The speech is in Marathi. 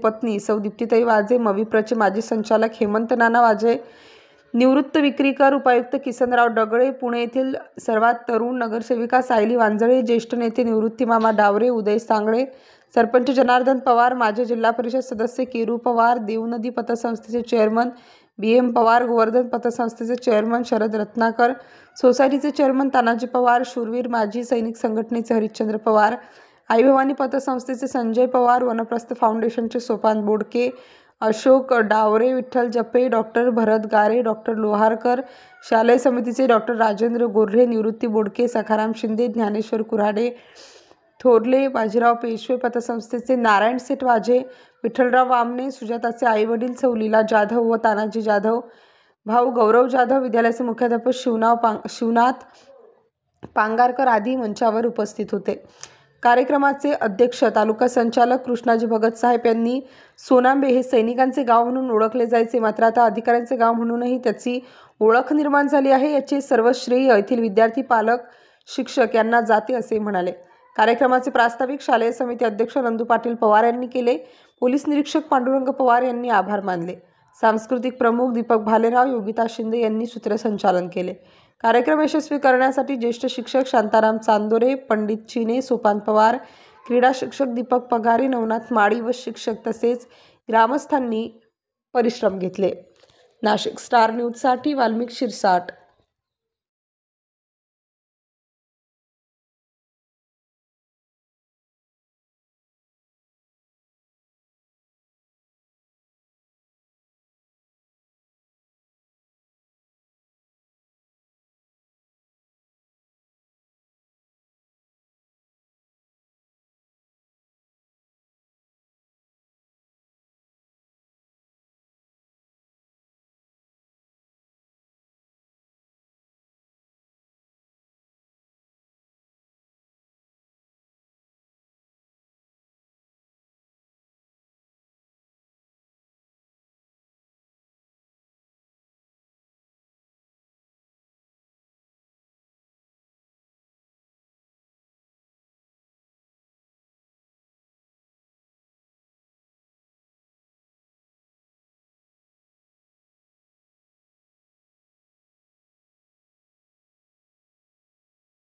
पत्नी सौ दीप्तीताई वाजे, मविप्रचे माजी संचालक हेमंत नाना वाजे, निवृत्त विक्रीकर उपायुक्त किसनराव डगळे, पुणे येथील सर्वात तरुण नगरसेविका सायली वांजळे, ज्येष्ठ नेते निवृत्ती मामा डावरे, उदय सांगळे, सरपंच जनार्दन पवार, माजी जिल्हा परिषद सदस्य केरू पवार, देवनदी पतसंस्थेचे चेअरमन BM पवार, गोवर्धन पतसंस्थेचे चेअरमन शरद रत्नाकर, सोसायटीचे चेअरमन तानाजी पवार, शूरवीर माजी सैनिक संघटनेचे हरिश्चंद्र पवार, आई भवानी पतसंस्थेचे संजय पवार, वनप्रस्थ फाउंडेशनचे सोपान बोडके, अशोक डावरे, विठ्ठल जपे, डॉक्टर भरत गारे, डॉक्टर लोहारकर, शालेय समितीचे डॉक्टर राजेंद्र गोऱ्हे, निवृत्ती बोडके, सखाराम शिंदे, ज्ञानेश्वर कुऱ्हाडे, थोरले बाजीराव पेशवे, पतसंस्थेचे नारायण सेठ वाजे, विठ्ठलराव वामने, सुजाताचे आईवडील सौ लीला जाधव व तानाजी जाधव, भाऊ गौरव जाधव, विद्यालयाचे मुख्याध्यापक शिवनाथ पांगारकर आदी मंचावर उपस्थित होते। कार्यक्रमाचे अध्यक्ष तालुका संचालक कृष्णाजी भगत साहेब यांनी सोनांबे हे सैनिकांचे गाव म्हणून ओळखले जायचे, मात्र आता अधिकाऱ्यांचे गाव म्हणूनही त्याची ओळख निर्माण झाली आहे, याचे सर्व श्रेय येथील विद्यार्थी, पालक, शिक्षक यांना जाते असे म्हणाले। कार्यक्रमाचे प्रास्ताविक शालेय समिती अध्यक्ष नंदू पाटील पवार यांनी केले। पोलीस निरीक्षक पांडुरंग पवार यांनी आभार मानले। सांस्कृतिक प्रमुख दीपक भालेराव, योगिता शिंदे यांनी सूत्रसंचालन केले। कार्यक्रम यशस्वी करण्यासाठी ज्येष्ठ शिक्षक शांताराम चांदोरे, पंडित चिने, सोपान पवार, क्रीडा शिक्षक दीपक पगारे, नवनाथ माळी व शिक्षक तसेच ग्रामस्थांनी परिश्रम घेतले। नाशिक स्टार न्यूजसाठी वाल्मिक शिरसाट।